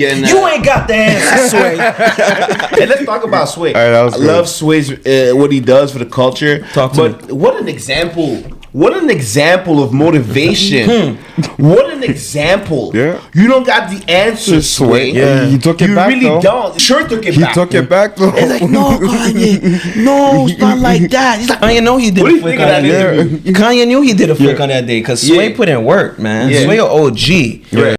You ain't got the answer, Sway. Hey, let's talk about Sway. All right, that was I good. love Sway's what he does for the culture. Talk to but what an example! What an example of motivation! What an example! Yeah. You don't got the answer, Sway. Yeah, he took it you back. really though. don't. Sure, took it He back. took it back though. It's like, no, Kanye. No, it's not like that. He's like, Kanye know he did What do a you flick think on of that that day. interview? Kanye knew he did a flick on that day because Sway Yeah. put in work, man. Yeah. Sway a OG. Right.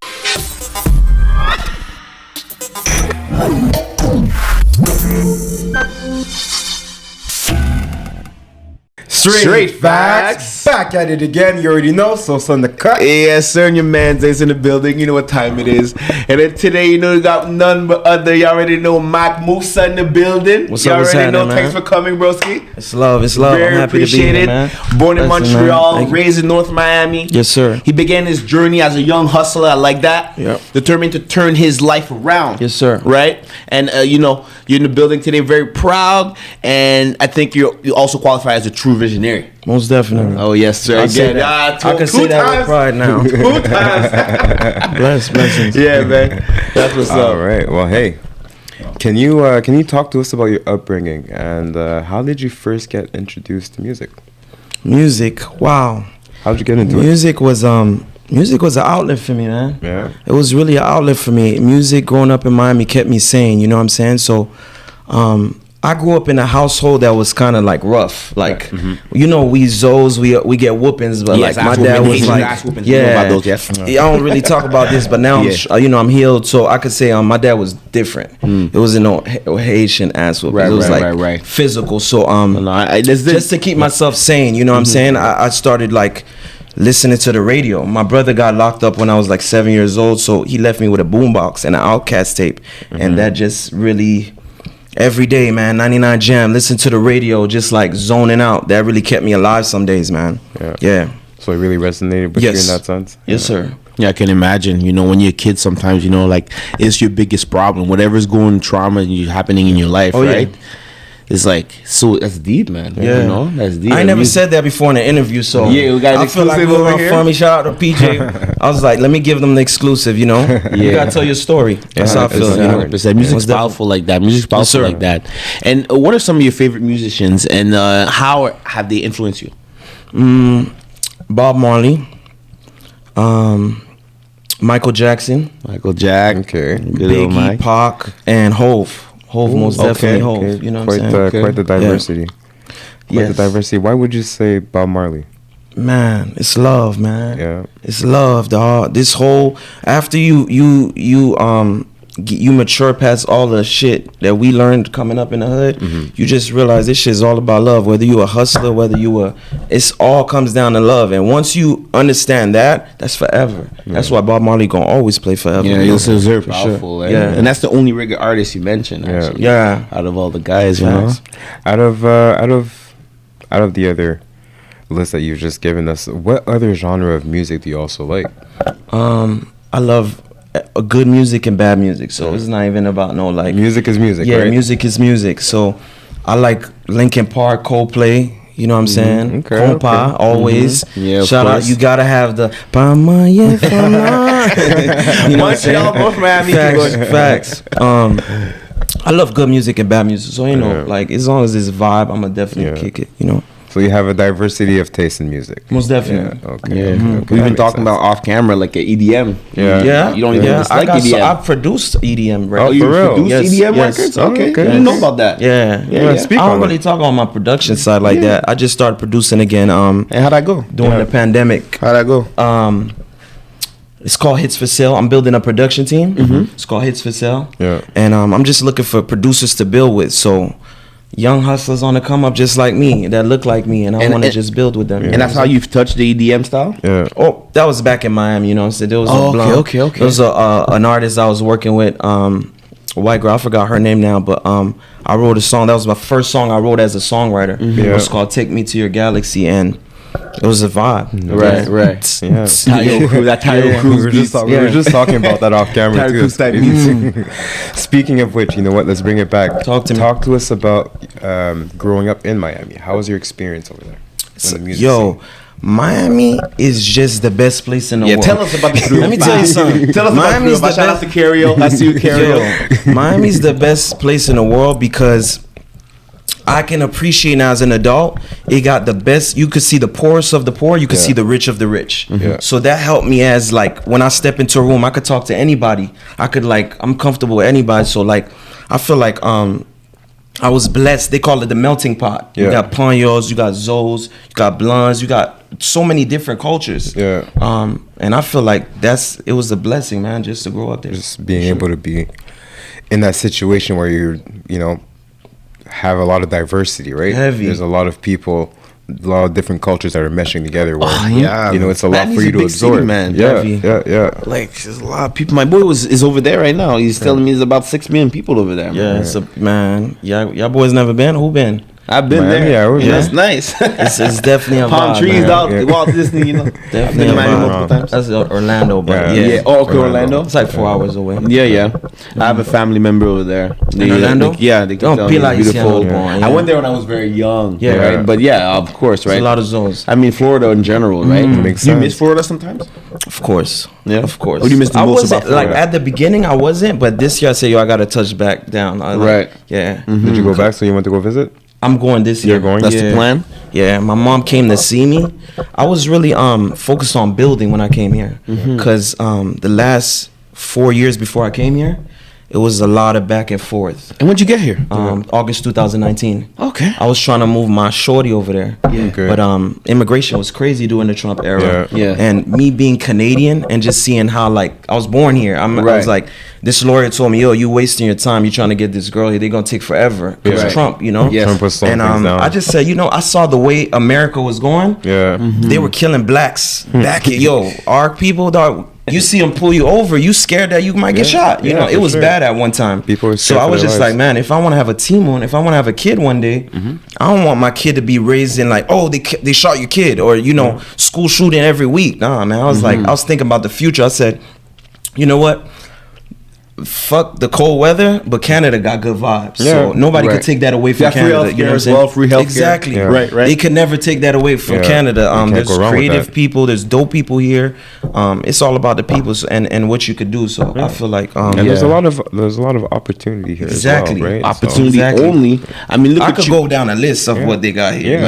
Straight facts. Back at it again. You already know. So on the cut. Yes, sir. And your man's is in the building. You know what time it is. And then today, you know, you got none but other. You already know MacMuwsa in the building. What's you up, what's already know. happening, Thanks man? for coming, broski. It's love. It's love. Very I'm happy to be appreciated. here, man. Born in Blessings, Montreal, man. Thank you. raised in North Miami. Yes, sir. He began his journey as a young hustler. I like that. Yep. Determined to turn his life around. Yes, sir. Right? And, you know, you're in the building today, very proud. And I think you also qualify as a true visionary. Most definitely. Oh, yes, sir. I say that. I can say that with pride now. 2 times. Blessings. Yeah, man. That's what's All up. right. Well, hey. Can you talk to us about your upbringing and how did you first get introduced to music? Music. Wow. How did you get into it? Music was an outlet for me, man. Yeah. It was really an outlet for me. Music growing up in Miami kept me sane, you know what I'm saying? So I grew up in a household that was kind of like rough. Like, you know, we Zoes, we get whoopings, but Yes, like my ass dad whooping, was Asian like, ass whoopings. You know about those, yes? I don't really talk about this, but now I'm healed, so I could say my dad was different. It wasn't no Haitian ass whoopings. It was like physical. So just to keep myself sane, you know what I'm saying? I started like listening to the radio. My brother got locked up when I was like 7 years old, so he left me with a boombox and an Outkast tape, and that just really. Every day, man, 99 Jam, listen to the radio, just like zoning out. That really kept me alive some days, man. Yeah. So it really resonated with you in that sense? Yes, sir. Yeah, I can imagine. You know, when you're a kid, sometimes, you know, like, it's your biggest problem. Whatever's going trauma happening in your life, right? Yeah. It's like, so that's deep, man. Yeah. You know, that's deep. I never said that before in an interview, so yeah, we got I feel like we were funny. Shout out to PJ. I was like, let me give them the exclusive, you know? You gotta tell your story. That's how I feel. You know? Music's powerful like that. Music's powerful like that. And what are some of your favorite musicians, and how have they influenced you? Bob Marley, Michael Jackson, Okay. Biggie, Pac, and Hov. Hov, most definitely Hov. You know what I'm saying? Quite the diversity. Quite the diversity. Why would you say Bob Marley? Man, it's love, man. Yeah. It's love, dog. This whole after you mature past all the shit that we learned coming up in the hood, you just realize this shit is all about love. Whether you a hustler, it's all comes down to love. And once you understand that, that's forever. That's why Bob Marley gonna always play forever. Yeah, he's very powerful. Sure. Yeah, and that's the only reggae artist you mentioned. Actually. Yeah. Out of all the guys, you know. Out of the other list that you've just given us, what other genre of music do you also like? I love a good music and bad music, so it's not even about no like music is music. Yeah, right? music is music. So I like Linkin Park, Coldplay. You know what I'm saying? Compa, always. Yeah, shout out. You gotta have the. You know what I'm saying? Both Miami. Facts. I love good music and bad music, so you know, like as long as it's a vibe, I'ma definitely kick it. You know. So you have a diversity of taste in music. Most definitely. Yeah. Okay. We've been talking about off camera, like an EDM. Yeah. You don't even dislike EDM. I produced EDM records. Oh, you produce Yes, EDM yes. records? Okay. Yes. I didn't know about that. Yeah. Speak I don't on really it. talk on my production side like that. I just started producing again. And how'd that go? During the pandemic. How'd that go? It's called Hits for Sale. I'm building a production team. It's called Hits for Sale. Yeah. And I'm just looking for producers to build with. So young hustlers on the come up just like me, that look like me, and I want to just build with them. And that's how you've touched the EDM style? Yeah. Oh, that was back in Miami, you know what I'm saying? There was okay. There was an artist I was working with, a white girl, I forgot her name now, but I wrote a song. That was my first song I wrote as a songwriter. It was called Take Me to Your Galaxy, and it was a vibe. Right. Yeah. Tayo Cruz, that Tayo Cruz We were just talking about that off camera too. Cruz type Speaking of which, you know what? Let's bring it back. Talk to me. Talk to us about growing up in Miami. How was your experience over there? When the music scene? Miami is just the best place in the world. Tell us about the crew. Let me tell you something. Tell us Miami's about the crew. Shout out to Cario. I see you, Cario. Miami's the best place in the world because I can appreciate now as an adult, it got the best. You could see the poorest of the poor. You could see the rich of the rich. So that helped me as like when I step into a room, I could talk to anybody. I could like, I'm comfortable with anybody. So like, I feel like I was blessed. They call it the melting pot. You got Panyos, you got Zos, you got Blondes, you got so many different cultures. And I feel like it was a blessing, man, just to grow up there. Just being able to be in that situation where you're, you know, have a lot of diversity, right? Heavy. There's a lot of people, a lot of different cultures that are meshing together. Where, you know, it's a lot for you to absorb. City, man. Yeah. Like, there's a lot of people. My boy is over there right now. He's telling me there's about 6 million people over there. Man. Y'all boys never been? Who been? I've been Miami, there. Yeah, that's nice. It's definitely a palm vibe, trees man. out, Walt Disney, you know. Definitely a vibe. Times. That's Orlando, but Oh, okay, Orlando. It's like 4 hours away. Yeah. I have a family member over there. In Orlando? They don't feel like beautiful. I went there when I was very young. Right? But of course, right? There's a lot of zones. I mean, Florida in general, right? Makes sense. You miss Florida sometimes? Of course. Yeah, of course. What do you miss the I most wasn't, about Florida? like at the beginning, I wasn't, but this year I said, I gotta touch back down. Yeah. Did you go back? So you went to go visit? I'm going this year. You're going? That's the plan? Yeah, my mom came to see me. I was really focused on building when I came here, because the last 4 years before I came here, it was a lot of back and forth. And when'd you get here? August 2019. Okay. I was trying to move my shorty over there. Okay. But immigration was crazy during the Trump era. Yeah. And me being Canadian and just seeing how, like, I was born here. I was like, this lawyer told me, you wasting your time. You're trying to get this girl here. They're going to take forever. Because Trump, you know? Yes. Trump was slowing things down. I just said, I saw the way America was going. Yeah. They were killing blacks back here. Our people, dog, you see them pull you over, you scared that you might get shot. You know, it was bad at one time. So I was just like, man, if I want to have a team if I want to have a kid one day, I don't want my kid to be raised in like, they shot your kid, or school shooting every week. Nah, man. I was like, I was thinking about the future. I said, you know what? Fuck the cold weather, but Canada got good vibes. So nobody could take that away from Canada. Free healthcare free healthcare. Exactly. Yeah. Right. They could never take that away from Canada. There's creative people, there's dope people here. It's all about the people and what you could do. So I feel like and there's a lot of opportunity here. Exactly. As well, right? Opportunity only. I mean, look I at could go down a list of what they got here.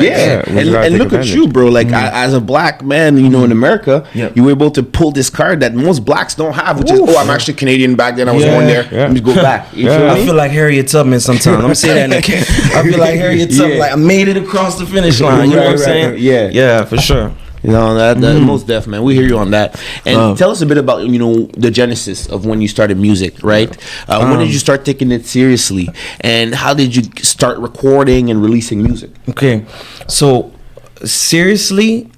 And look at you, bro. Like as a black man, in America, you were able to pull this card that most blacks don't have, which is I'm actually Canadian. Back then I was born there. Let me go back. I feel like Harriet Tubman sometimes. I'm saying that. I feel like Harriet Tubman. Like I made it across the finish line. You know what I'm saying? Yeah, for sure. That most def, man. We hear you on that. And tell us a bit about the genesis of when you started music, right? When did you start taking it seriously, and how did you start recording and releasing music? Okay, so seriously,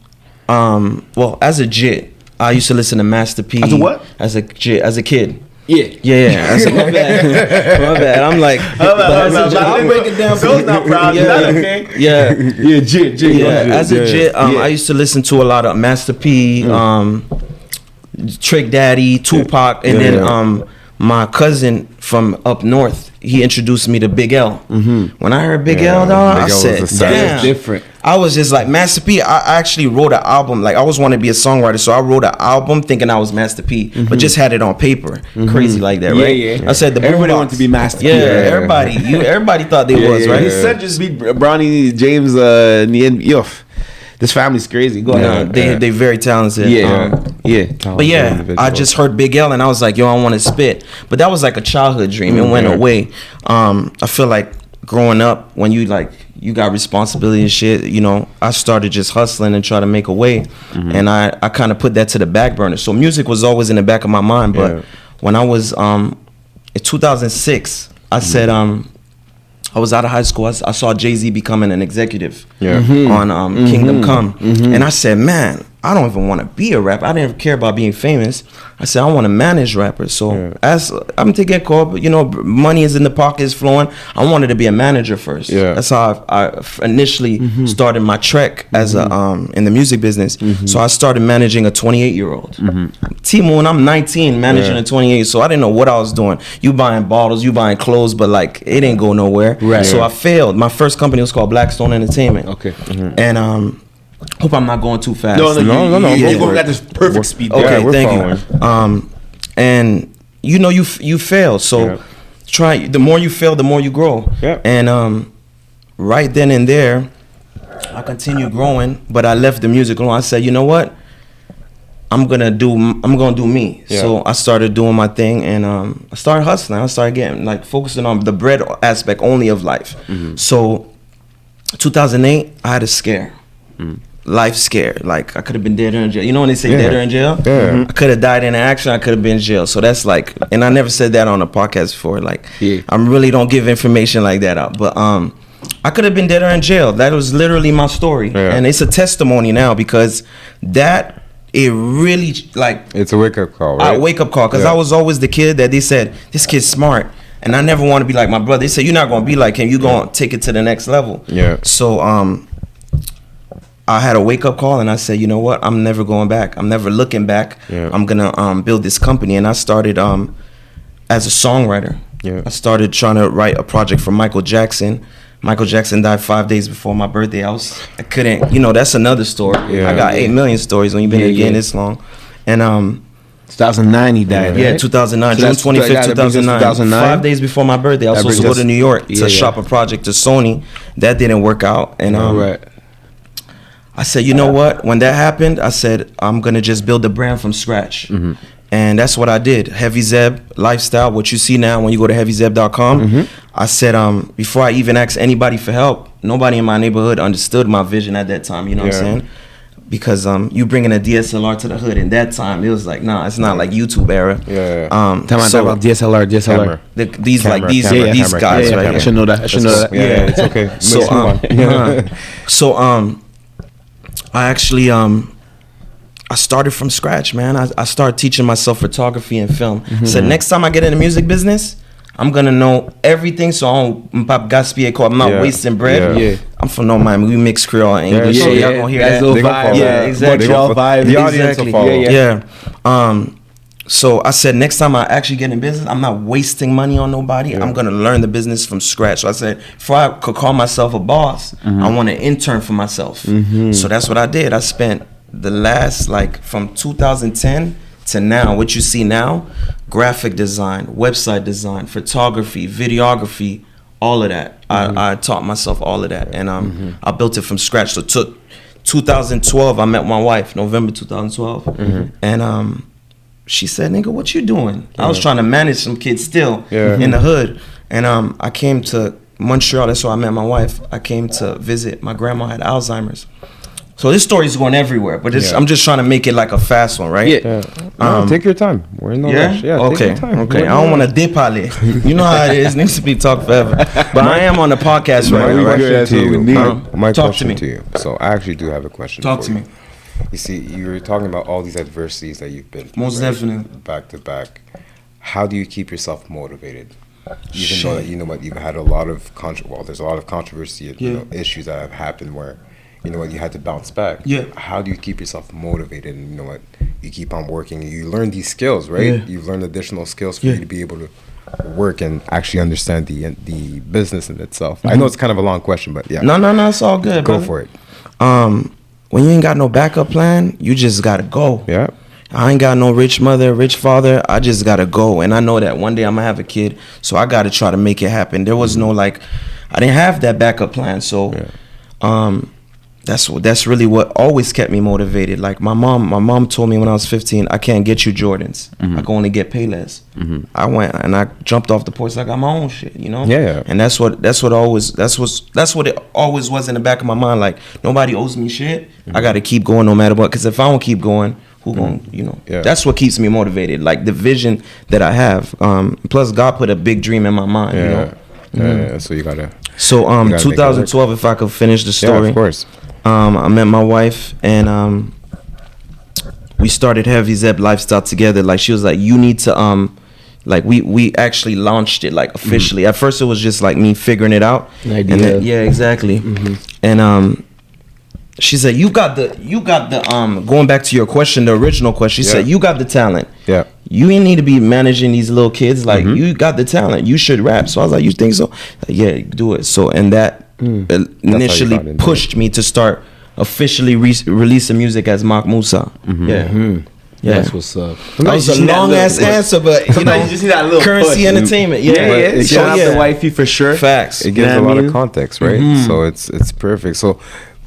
as a jit, I used to listen to Master P. As a what? As a kid. Yeah. I said, my bad. I'm like, I'll break it down. Phil's not proud. Is that okay? Jit. As a jit, I used to listen to a lot of Master P, Trick Daddy, Tupac, and then my cousin from up north, he introduced me to Big L. When I heard Big L, dog, I said, damn. Different. I was just like, Master P, I actually wrote an album. Like, I always wanted to be a songwriter, so I wrote an album thinking I was Master P, but just had it on paper. Crazy like that, right? Yeah. I said, everybody wanted to be Master P. Everybody thought they was, right? His son just beat Bronny James in the end. Yo, this family's crazy. Go ahead. They very talented. But I just heard Big L and I was like, I want to spit. But that was like a childhood dream. It went away. I feel like growing up, when you got responsibility and shit, I started just hustling and trying to make a way. And I kind of put that to the back burner. So music was always in the back of my mind. But when I was in 2006, I said, I was out of high school. I saw Jay-Z becoming an executive on Kingdom Come. And I said, man, I don't even want to be a rapper. I didn't care about being famous. I said, I want to manage rappers. So as I'm to get called, but money is in the pocket, is flowing. I wanted to be a manager first. That's how I initially started my trek as a in the music business. So I started managing a 28-year-old. Timo, when I'm 19, managing a 28, so I didn't know what I was doing. You buying bottles, you buying clothes, but like it didn't go nowhere. So I failed. My first company was called Blackstone Entertainment. Okay. And Hope I'm not going too fast. No. You're going at this perfect speed. Okay, thank you. And you fail. So try. The more you fail, the more you grow. Yeah. And right then and there, I continued growing, but I left the music alone. I said, you know what? I'm gonna do me. Yeah. So I started doing my thing, and I started hustling. I started getting focusing on the bread aspect only of life. Mm-hmm. So 2008, I had a scare. Life scare. I could have been dead or in jail. You know when they say dead or in jail? Yeah. I could have died in action. I could have been in jail. So that's and I never said that on a podcast before. I really don't give information like that out. But I could have been dead or in jail. That was literally my story. Yeah. And it's a testimony now because it really it's a wake up call, right? A wake up call because I was always the kid that they said, this kid's smart. And I never want to be like my brother. They said, you're not going to be like him. You're going to take it to the next level. Yeah. So I had a wake up call and I said, you know what? I'm never going back. I'm never looking back. Yeah. I'm going to build this company. And I started as a songwriter. Yeah. I started trying to write a project for Michael Jackson. Michael Jackson died 5 days before my birthday. I couldn't, that's another story. Yeah. I got 8 million stories when you've been in the game this long. And 2009 he died. Yeah, right? 2009, so June 25th, 2009. 5 days before my birthday, I was supposed to go to New York to shop a project to Sony. That didn't work out. And I said, you know what? When that happened, I said, I'm going to just build a brand from scratch. Mm-hmm. And that's what I did. Heavy Zeb lifestyle, what you see now when you go to heavyzeb.com. Mm-hmm. I said, before I even asked anybody for help, nobody in my neighborhood understood my vision at that time. You know what I'm saying? Because you bringing a DSLR to the hood in that time, it was it's not like YouTube era. Yeah. Talk about DSLR. These guys, right? I should know that. Yeah, it's okay. So I actually I started from scratch, man. I started teaching myself photography and film. Mm-hmm. Said next time I get in the music business, I'm gonna know everything. So I'm not wasting bread. Yeah. I'm from North Miami. We mix Creole and English. So y'all gonna hear that. Yeah, exactly. The audience will follow. Yeah. So I said next time I actually get in business, I'm not wasting money on nobody. Yeah. I'm gonna learn the business from scratch. So I said before I could call myself a boss, I want to intern for myself. Mm-hmm. So that's what I did. I spent the last from 2010 to now, what you see now, graphic design, website design, photography, videography, all of that. Mm-hmm. I taught myself all of that, and I built it from scratch. So 2012, I met my wife, November 2012, and she said, "Nigga, what you doing?" I was trying to manage some kids still in the hood, and I came to Montreal. That's where I met my wife. I came to visit. My grandma had Alzheimer's. So this story is going everywhere, but I'm just trying to make it like a fast one, right? Yeah. No, take your time. We're in no rush. Yeah. Okay. Take your time. Okay. I don't want to dip on it. You know how it is. It needs to be talked forever. But I am on the podcast right now. My question to you. So I actually do have a question. Talk to me. You see, you were talking about all these adversities that you've been through. Most definitely. Back to back. How do you keep yourself motivated? Even though you've had a lot of there's a lot of controversy, issues that have happened where you had to bounce back. Yeah. How do you keep yourself motivated? And you keep on working. You learn these skills, right? Yeah. You've learned additional skills for you to be able to work and actually understand the business in itself. Mm-hmm. I know it's kind of a long question, but yeah. No, it's all good. Go for it. When you ain't got no backup plan, you just gotta go. Yeah. I ain't got no rich mother, rich father. I just gotta go, and I know that one day I'm gonna have a kid, so I gotta try to make it happen. There was no I didn't have that backup plan, so that's really what always kept me motivated. Like my mom told me when I was 15, I can't get you Jordans. I can only get Payless. I went and I jumped off the porch. I got my own shit, Yeah. And that's what it always was in the back of my mind. Like nobody owes me shit. I got to keep going no matter what. Because if I don't keep going, who gon', That's what keeps me motivated. Like the vision that I have. Plus God put a big dream in my mind. Yeah. So you gotta. So 2012, if I could finish the story. Yeah, of course. I met my wife and we started Heavy Zeb Lifestyle together. Like she was like, you need to we actually launched it like officially. At first it was just like me figuring it out. Idea. And then, exactly. And she said, you got the going back to your question, the original question, she said, you got the talent. Yeah. You ain't need to be managing these little kids. Like you got the talent. You should rap. So I was like, you think so? Like, yeah, do it. So and that initially pushed me to start officially releasing music as MacMuwsa. Yeah, that's what's up. That was a long ass answer, but sometimes you just see that little Currency push. Entertainment. Shout out the wifey for sure. Facts. It gives a lot of context, right? So it's perfect. So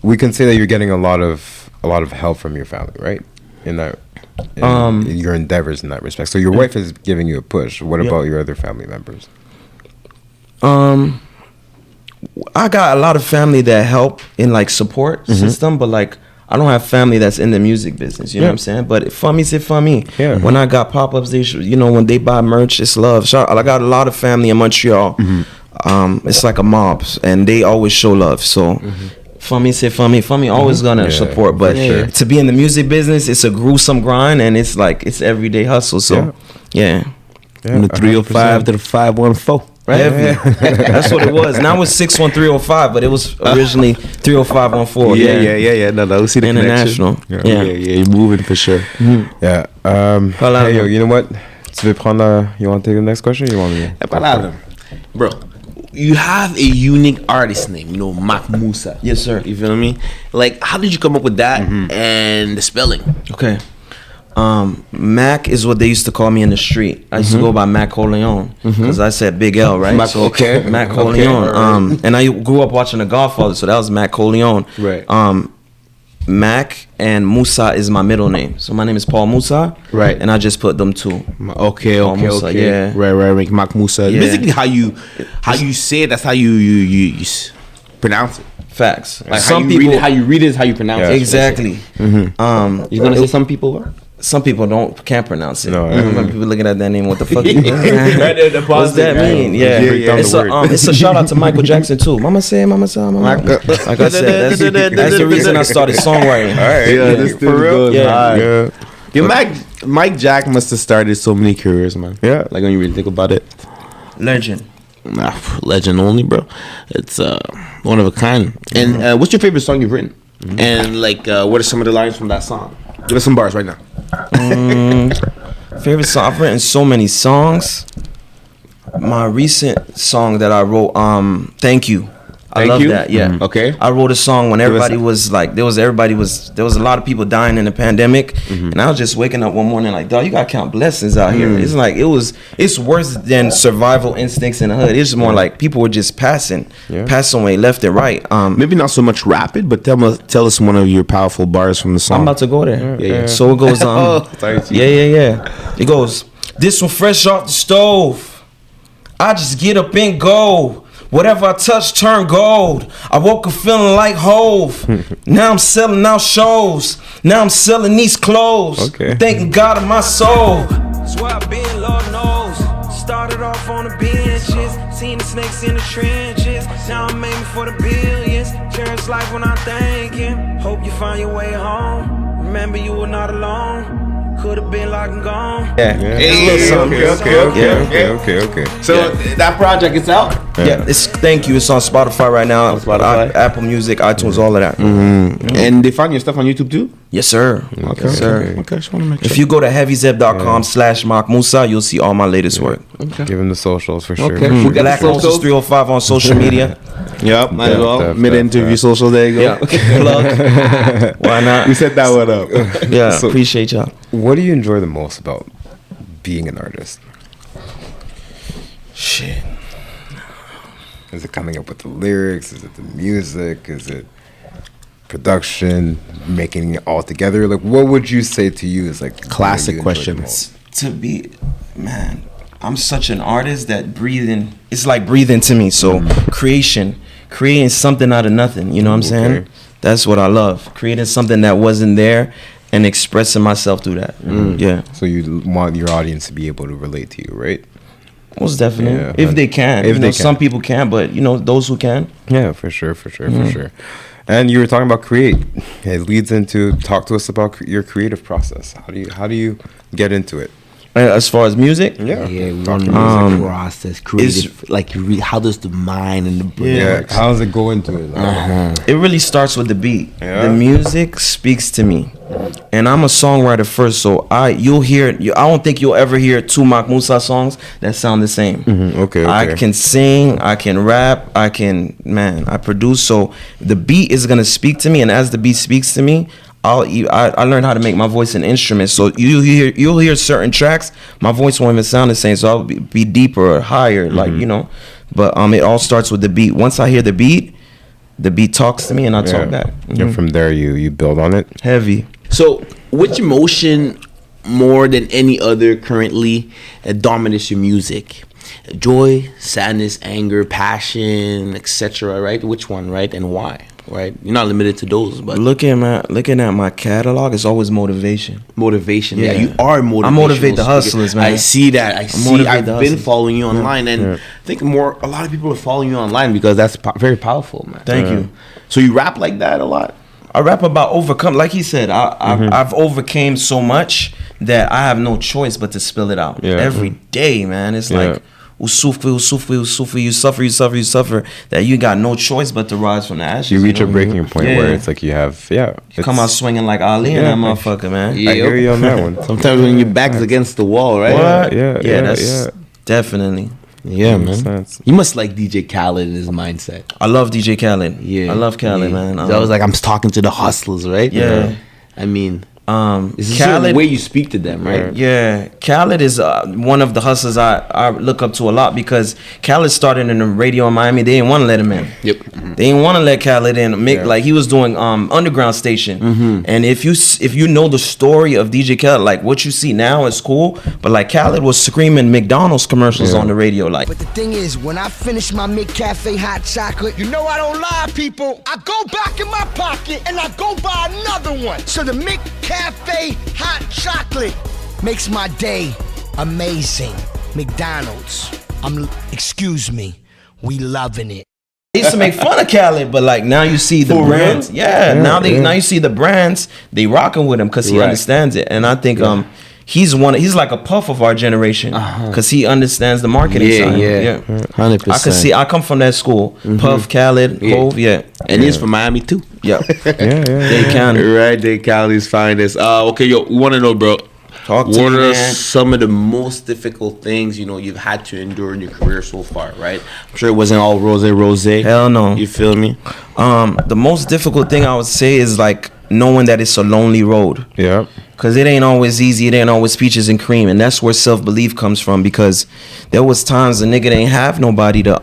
we can say that you're getting a lot of help from your family, right? In your endeavors in that respect. So your wife is giving you a push. What about your other family members? I got a lot of family that help in like support system, but like I don't have family that's in the music business. You know what I'm saying? But for me, c'est for me. Yeah. When I got pop-ups, they when they buy merch, it's love. I got a lot of family in Montreal. It's like a mob, and they always show love. So. Family say family always gonna support, but to be in the music business, it's a gruesome grind, and it's like it's everyday hustle. So from the 305 to the 514, right? That's what it was. Now it's 61305, but it was originally 30514. Yeah. No, we see the international. Yeah, you're moving for sure. Yeah. Hey, yo, you know what? You want to take the next question? Or you want me? Bro. You have a unique artist name, MacMuwsa. Yes, sir. You feel me? Like, how did you come up with that and the spelling? Okay. Mac is what they used to call me in the street. I used to go by Mac Corleone because I said Big L, right? Mac Corleone. Right. And I grew up watching The Godfather, so that was Mac Corleone. Right. Mac and Musa is my middle name. So my name is Paul Musa. Right. And I just put them two. Okay. Yeah. Right. MacMuwsa. Yeah. Basically how you say it, that's how you pronounce it. Facts. Like some people how you read it is how you pronounce it. Exactly. You're gonna say some people? Some people can't pronounce it. No, people looking at that name, what the fuck? What's that mean? Yeah. It's a shout out to Michael Jackson too. Mama say, mama. Like I said, that's the reason I started songwriting. All right. Yeah, this for real. Yeah. Mike Jack must have started so many careers, man. Yeah. Like when you really think about it. Legend. Legend only, bro. It's one of a kind. And what's your favorite song you've written? And like, what are some of the lines from that song? Give us some bars right now. Favorite song? I've written so many songs. My recent song that I wrote, Thank You. I love that. Yeah. Okay. I wrote a song when everybody was like, there was a lot of people dying in the pandemic, and I was just waking up one morning like, dog, you gotta count blessings out here. It's like it's worse than survival instincts in the hood. It's more like people were just passing away left and right. Maybe not so much rapid, but tell us one of your powerful bars from the song. I'm about to go there. Yeah. So it goes. Yeah. It goes. This one fresh off the stove. I just get up and go. Whatever I touch turn gold. I woke up feeling like Hove. Now I'm selling out shows. Now I'm selling these clothes. Okay. Thanking God of my soul. That's where I've been, Lord knows. Started off on the benches. Seen the snakes in the trenches. Now I'm aiming for the billions. Cherish life when I'm thinking. Hope you find your way home. Remember you were not alone. Could have been locked and gone. Okay. So that project is out. Yeah, it's Thank You. It's on Spotify right now. On Spotify. Apple Music, iTunes, all of that. And they find your stuff on YouTube too? Yes, sir. Okay. Yes, sir. Okay. Just want to make sure. If you go to heavyzeb.com/MacMuwsa, you'll see all my latest work. Okay. Give him the socials for sure. Okay. We got Black the Moses socials. 305 on social media. Yep, might as well. Mid-interview social, there you go. Yeah. Plug. Why not? We set that one up. Yeah, So- appreciate y'all. What do you enjoy the most about being an artist? Shit. Is it coming up with the lyrics? Is it the music? Is it production? Making it all together? Like, what would you say to you is like Classic what you enjoy the questions. most? To be, man, I'm such an artist that breathing, it's like breathing to me. So creating something out of nothing, you know what I'm saying? Okay. That's what I love. Creating something that wasn't there and expressing myself through that. Yeah. So you want your audience to be able to relate to you, right? Most definitely. Yeah. If they can. If You they know, can. some people can't, but you know, those who can. Yeah, for sure. And you were talking about create. It leads into talk to us about your creative process. How do you get into it? As far as music, yeah, we want the music process, creative, like how does the mind and the brain? Yeah, how does it go into it? Like, it really starts with the beat. Yeah. The music speaks to me, and I'm a songwriter first, so you'll hear. I don't think you'll ever hear two MacMuwsa songs that sound the same. Okay. I can sing, I can rap, I produce. So the beat is gonna speak to me, and as the beat speaks to me, I learned how to make my voice an instrument. So you'll hear certain tracks, my voice won't even sound the same. So I'll be deeper or higher, like But it all starts with the beat. Once I hear the beat talks to me, and I talk back. And from there, you build on it. Heavy. So, which emotion more than any other currently dominates your music? Joy, sadness, anger, passion, etc. Right? Which one, right? And why? Right? You're not limited to those, but looking at my catalog, it's always motivation. Motivation. Yeah, you are motivational. I motivate the hustlers, man. I see that. I've been following you online, and I think a lot of people are following you online because that's very powerful, man. Thank you. So you rap like that a lot? I rap about overcome. Like he said, I've overcame so much that I have no choice but to spill it out every day, man. It's like you suffer, that you got no choice but to rise from the ashes. You reach a breaking point where it's like you have, you come out swinging like Ali and that motherfucker, man. I hear you on that one. Sometimes when your back's against the wall, right? What? Yeah, that's definitely. Yeah, man. You must like DJ Khaled and his mindset. I love DJ Khaled. Yeah, I love Khaled, man. I was like, I'm talking to the hustlers, right? Yeah. I mean, it's Khaled, the way you speak to them, right? Yeah, Khaled is one of the hustlers I look up to a lot, because Khaled started in the radio in Miami. They didn't want to let him in. Yep. They didn't want to let Khaled in. Like he was doing underground station. And if you know the story of DJ Khaled, like what you see now is cool, but like Khaled was screaming McDonald's commercials on the radio, like. But the thing is, when I finish my McCafe hot chocolate, you know I don't lie, people. I go back in my pocket and I go buy another one. So the McCafe hot chocolate makes my day amazing. McDonald's, excuse me, we loving it. They used to make fun of Khaled, but like now you see the brands. Now you see the brands, they rocking with him because he understands it. And I think he's like a Puff of our generation because he understands the marketing side. 100%. I come from that school. Puff, Khaled, Hove, and he's from Miami too. Dade County. Right, Dade County's finest. Okay, yo, we want to know, bro. What are some of the most difficult things you've had to endure in your career so far? Right, I'm sure it wasn't all rose. Hell no. You feel me? The most difficult thing I would say is like knowing that it's a lonely road. Yeah. Because it ain't always easy. It ain't always peaches and cream. And that's where self-belief comes from, because there was times a nigga didn't have nobody to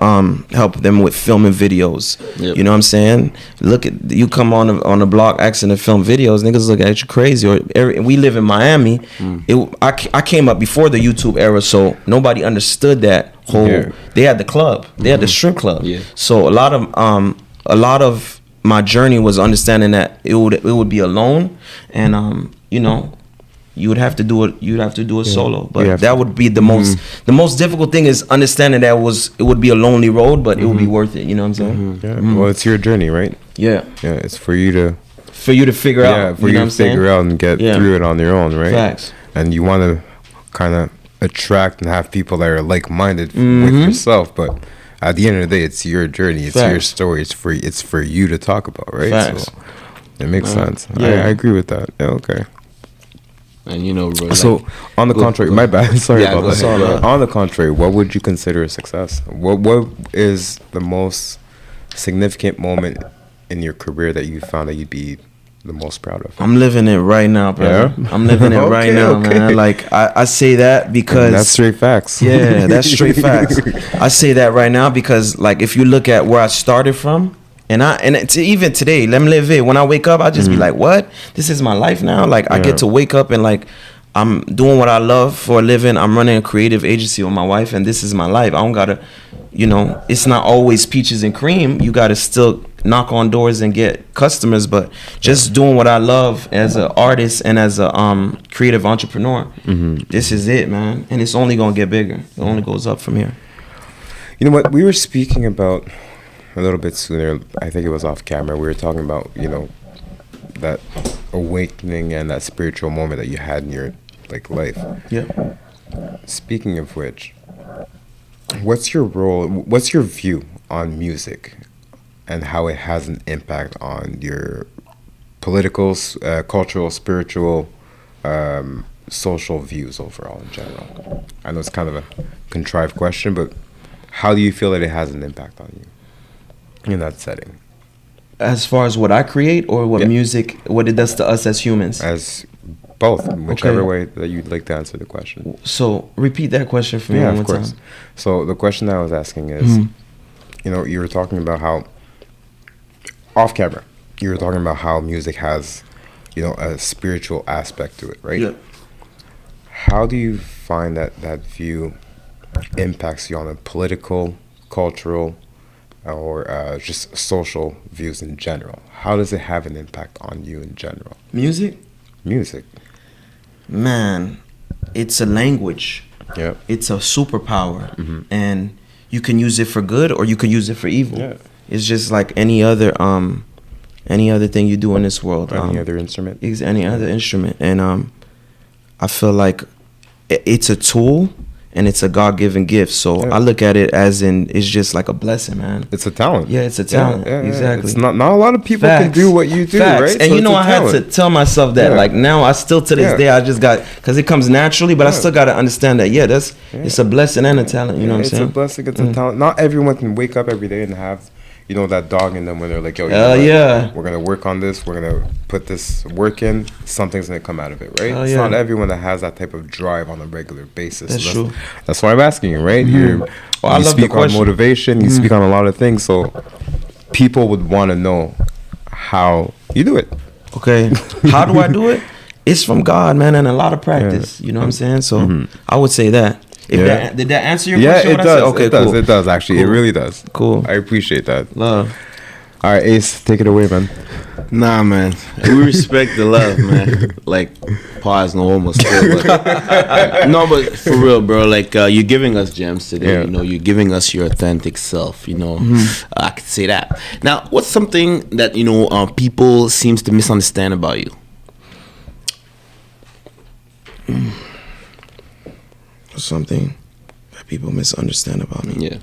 help them with filming videos. You know what I'm saying? Look at you come on the block asking to film videos, niggas look at you crazy. We live in Miami. I came up before the YouTube era, so nobody understood that whole. They had the club. They had the strip club. So a lot of my journey was understanding that it would be alone, and you would have to do it. You'd have to do it solo. But that would be the most difficult thing, is understanding that it would be a lonely road, but it would be worth it. You know what I'm saying? Well, it's your journey, right? Yeah. It's for you to figure out. Yeah, for you to figure out and get through it on your own, right? Facts. And you want to kind of attract and have people that are like-minded with yourself, but at the end of the day, it's your journey, it's your story, it's for you to talk about, right? Facts. So it makes sense. I agree with that. Yeah, okay. And bro, so on the contrary, my bad. Sorry about that. Ahead, on the contrary, what would you consider a success? What is the most significant moment in your career that you found that you'd be the most proud of? I'm living it right now, bro. Yeah? I'm living it right now, man. Like I say that because that's straight facts. Yeah, that's straight facts. I say that right now because like if you look at where I started from, and even today, let me live it. When I wake up, I just be like, what? This is my life now. Like I get to wake up and like I'm doing what I love for a living. I'm running a creative agency with my wife, and this is my life. I don't gotta, it's not always peaches and cream. You gotta still knock on doors and get customers, but just doing what I love as an artist and as a creative entrepreneur. This is it, man, and it's only gonna get bigger. It only goes up from here. You know what? We were speaking about a little bit sooner. I think it was off camera. We were talking about that awakening and that spiritual moment that you had in your life. Yeah. Speaking of which, what's your role? What's your view on music, and how it has an impact on your political, cultural, spiritual, social views overall in general? I know it's kind of a contrived question, but how do you feel that it has an impact on you in that setting? As far as what I create, or what music, what it does to us as humans? As both, whichever way that you'd like to answer the question. So repeat that question for me one more time. So the question I was asking is, you know, you were talking about how, off camera, you were talking about how music has, you know, a spiritual aspect to it, right? Yeah. How do you find that view impacts you on a political, cultural, or just social views in general? How does it have an impact on you in general? Music? Man, it's a language. Yeah. It's a superpower. And you can use it for good, or you can use it for evil. Yeah. It's just like any other thing you do in this world. Any other instrument? Any other instrument. And I feel like it's a tool, and it's a God-given gift. So I look at it as in, it's just like a blessing, man. It's a talent. Yeah, it's a talent. Yeah, exactly. It's not a lot of people can do what you do, Facts. right? And so you know, I had to tell myself that. Like now, I still to this day, I just got, because it comes naturally, but I still got to understand that. It's a blessing and a talent. You know what I'm saying? It's a blessing. It's a talent. Not everyone can wake up every day and have, you know, that dog in them when they're like, yo, we're gonna work on this, we're gonna put this work in, something's gonna come out of it, right? It's not everyone that has that type of drive on a regular basis. That's true. That's why I'm asking you, right? You speak on motivation, you speak on a lot of things, so people would want to know how you do it. Okay. How do I do it? It's from God, man, and a lot of practice. You know what I'm saying? So I would say that. Did that answer your question? Yeah, it does. Okay, cool. It does, actually. Cool. It really does. Cool. I appreciate that. Love. All right, Ace, take it away, man. Nah, man. We respect the love, man. Like, pause, no homo still. But, no, but for real, bro. Like, you're giving us gems today. Yeah. You know, you're giving us your authentic self. You know, I could say that. Now, what's something that, you know, people seems to misunderstand about you? Something that people misunderstand about me. Yeah.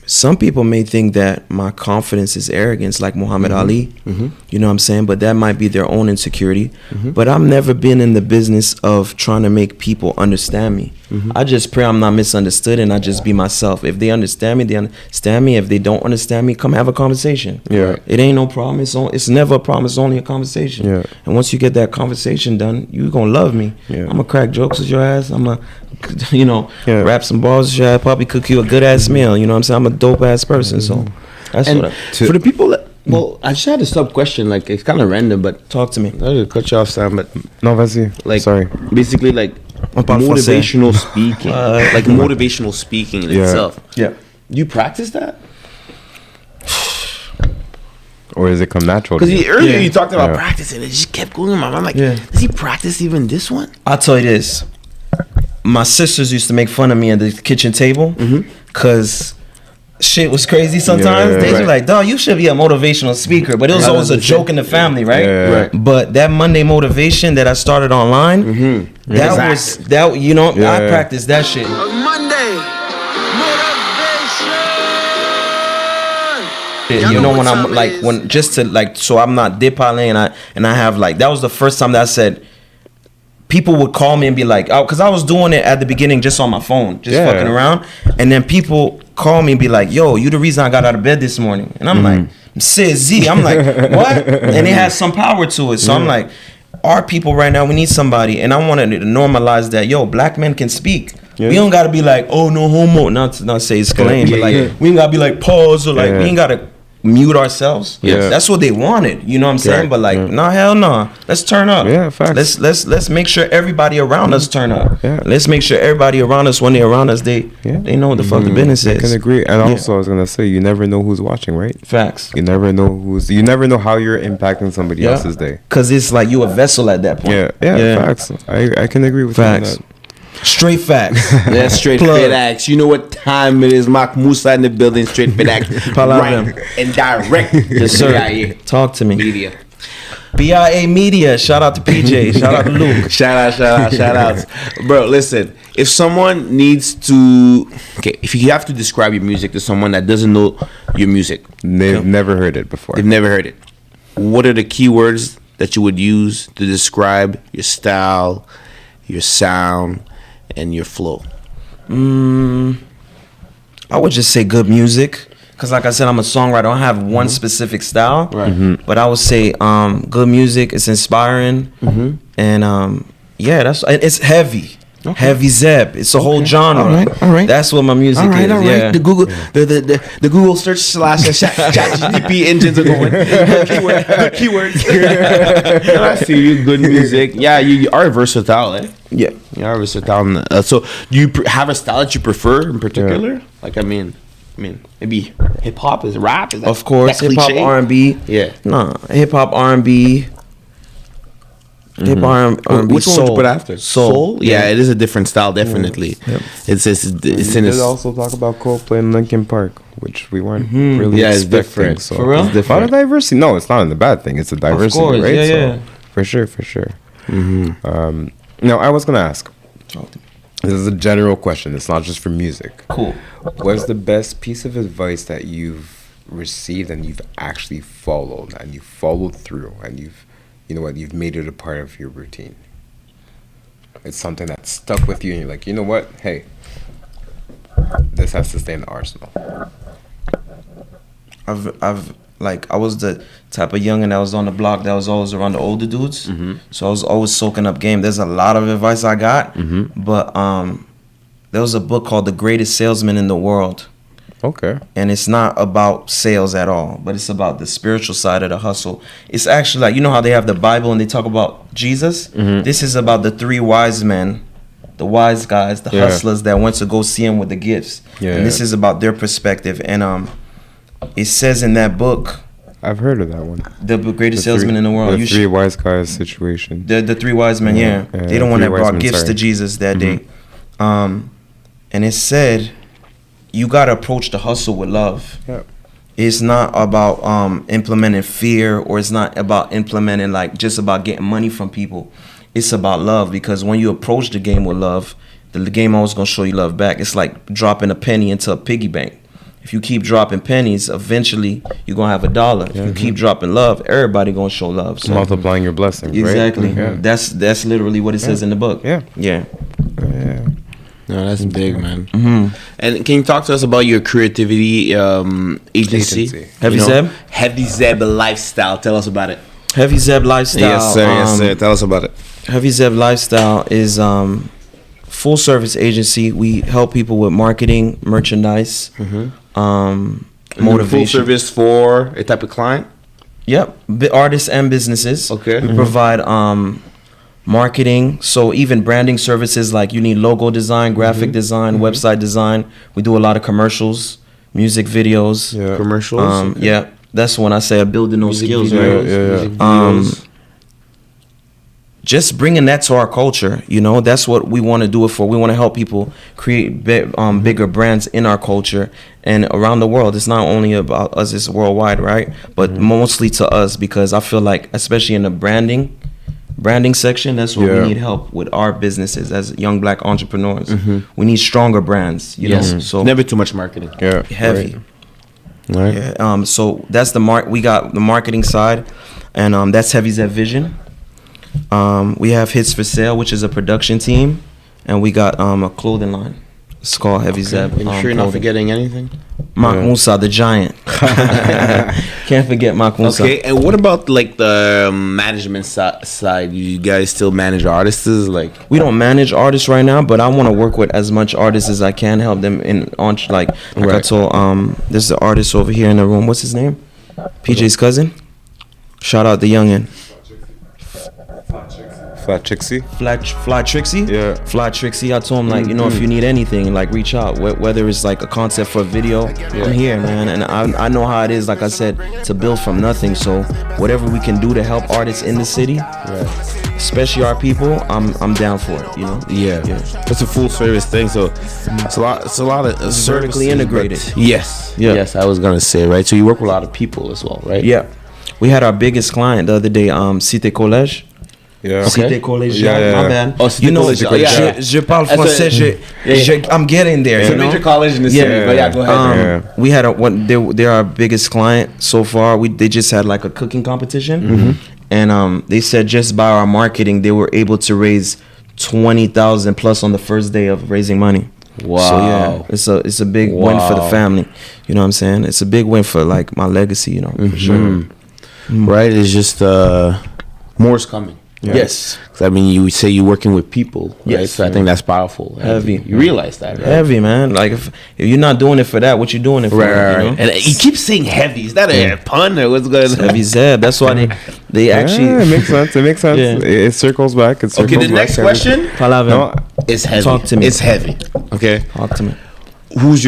Some people may think that my confidence is arrogance, like Muhammad Ali. You know what I'm saying? But that might be their own insecurity. But I've never been in the business of trying to make people understand me. I just pray I'm not misunderstood, and I just be myself. If they understand me, they understand me. If they don't understand me, come have a conversation. Yeah. It ain't no problem. It's never a problem. It's only a conversation. Yeah. And once you get that conversation done, you gonna love me. Yeah. I'm gonna crack jokes with your ass. I'm gonna, you know, rap some balls with your ass. Probably cook you a good ass meal. You know what I'm saying? I'm a dope ass person. So that's and what for the people that, well, I just had a sub question. Like, it's kind of random, but talk to me. I just cut you off, Sam. But no, vas-y. Like, sorry. Basically, like motivational speaking, like motivational speaking in itself. Yeah. You practice that? Or does it come natural? Because earlier you talked about practicing, it just kept going in my mind. Like, does he practice even this one? I'll tell you this. My sisters used to make fun of me at the kitchen table because shit was crazy sometimes. They were like, dog, you should be a motivational speaker. But it was always a joke in the family, right? But that Monday motivation that I started online, that was, you know, I practiced that shit. You know, when I'm like, when just to like, so I'm not dipale, and I have like, that was the first time that I said, people would call me and be like, oh, because I was doing it at the beginning just on my phone, just fucking around, and then people call me and be like, yo, you the reason I got out of bed this morning, and I'm like, says Z, I'm like, what? And it has some power to it, so I'm like, our people right now, we need somebody, and I wanted to normalize that, yo, black men can speak. We don't gotta be like, oh, no homo, not say it's claim, but like, we ain't gotta be like pause, or like, we ain't gotta mute ourselves. That's what they wanted, you know what I'm saying? But like, nah, hell no, let's turn up. Facts. Let's make sure everybody around us turn up. Let's make sure everybody around us, when they're around us, they know what the fuck the business is. I can agree. And also I was gonna say, you never know who's watching, right? Facts. You never know how you're impacting somebody else's day, because it's like you a vessel at that point. Facts. I can agree with facts. That. Straight facts. Yeah, straight fit acts. You know what time it is. MacMuwsa in the building. Straight fit acts. Right and direct. Yes, sir. Talk to me. Media. BIA Media. Shout out to PJ. Shout out to Luke. Shout outs. Bro, listen. If someone needs to, if you have to describe your music to someone that doesn't know your music, they've never heard it before. They've never heard it. What are the keywords that you would use to describe your style, your sound, and your flow? I would just say good music. Because like I said, I'm a songwriter. I don't have one specific style. Right. But I would say good music. It's inspiring. And it's heavy. Okay. Heavy Zeb. It's a whole genre. All right. That's what my music is. Yeah. The Google search / ChatGPT engines are going. Keywords. I see you. Good music. Yeah, you are versatile. Yeah, you are versatile. So, do you have a style that you prefer in particular? Yeah. Like, I mean, maybe hip hop is rap. Is that, of course, hip hop R&B. Yeah. No, hip hop R&B. Hip hop R&B. Which one would you put after? Soul. Yeah, it is a different style, definitely. Yep. It's in did also talk about Coldplay and Linkin Park, which we weren't really expecting. It's different. So for real? It's different. A lot of diversity. No, it's not a bad thing. It's a diversity, of course, right? Yeah. For sure. Now, I was going to ask. This is a general question. It's not just for music. Cool. What's the best piece of advice that you've received and you've actually followed and you've followed through and you've made it a part of your routine? It's something that stuck with you and you're like, you know what? Hey, this has to stay in the arsenal. I was the type of youngin' that was on the block that was always around the older dudes. So I was always soaking up game. There's a lot of advice I got, but there was a book called The Greatest Salesman in the World. Okay. And it's not about sales at all, but it's about the spiritual side of the hustle. It's actually like, you know how they have the Bible and they talk about Jesus? This is about the 3 wise men, the wise guys, the hustlers that went to go see him with the gifts. And this is about their perspective. And it says in that book, I've heard of that one. The Greatest Salesman in the World. The 3 wise guys situation. The 3 wise men, They the one that brought gifts to Jesus that day. And it said, you got to approach the hustle with love. Yep. It's not about implementing fear, or it's not about implementing just about getting money from people. It's about love, because when you approach the game with love, the game always going to show you love back. It's like dropping a penny into a piggy bank. If you keep dropping pennies, eventually you're going to have $1. If you keep dropping love, everybody going to show love. So multiplying your blessings, exactly. Right? Yeah. That's literally what it says in the book. Yeah. No, that's big, man. And can you talk to us about your creativity agency? Heavy Zeb? Heavy Zeb Lifestyle. Tell us about it. Heavy Zeb Lifestyle. Yes, sir. Tell us about it. Heavy Zeb Lifestyle is full service agency. We help people with marketing, merchandise, motivation. Full service for a type of client? Yep. Artists and businesses. Okay. We provide marketing, so even branding services, like you need logo design, graphic design, website design. We do a lot of commercials, music videos. Yeah. Commercials? Yeah, that's when I say building those skills, videos, right? Just bringing that to our culture, that's what we want to do it for. We want to help people create bigger brands in our culture and around the world. It's not only about us, it's worldwide, right? But mostly to us, because I feel like, especially in the branding section, that's where we need help with our businesses as young black entrepreneurs. We need stronger brands, you know. So never too much marketing. Yeah, heavy. Right. Yeah. So that's we got the marketing side, and that's Heavy Zeb Vision. We have Hits for Sale, which is a production team, and we got a clothing line. It's called Heavy Zeb. You sure you're not forgetting anything? MacMuwsa, the giant. Can't forget MacMuwsa. Okay, and what about the management side? You guys still manage artists? We don't manage artists right now, but I want to work with as much artists as I can, help them I told there's an artist over here in the room. What's his name? PJ's cousin. Shout out the youngin. Flat Trixie. Fly Trixie? Yeah. Fly Trixie. I told him, if you need anything, reach out. Whether it's a concept for a video, I'm here, man. And I know how it is, like I said, to build from nothing. So whatever we can do to help artists in the city, especially our people, I'm down for it, Yeah. It's a full service thing, so it's a lot of vertically integrated. Yes. I was gonna say, right? So you work with a lot of people as well, right? Yeah. we had our biggest client the other day, Cité Collège. Yeah. Cité Collégiale, my bad. Oh, Cité Collégiale, je parle français. I'm getting there. It's a major college in the city. But yeah, go ahead. We had they're our biggest client so far. They just had like a cooking competition, and they said just by our marketing they were able to raise 20,000 plus on the first day of raising money. Wow. So yeah, it's a big win for the family. You know what I'm saying? It's a big win for like my legacy. You know, for sure. Right? It's just more's coming. Yeah. Yes. I mean, you say you're working with people, right? Yes. So I think that's powerful. Heavy. You realize that, right? Heavy, man. Like if you're not doing it for that, what you doing it for? Right. You know? And he keeps saying heavy. Is that a pun or what's going on? Heavy Zeb. That's why they actually. Yeah, it makes sense. It makes sense. Yeah. It circles back. Okay, the next question is heavy. Talk to me. It's heavy. Okay. Talk to me. Who's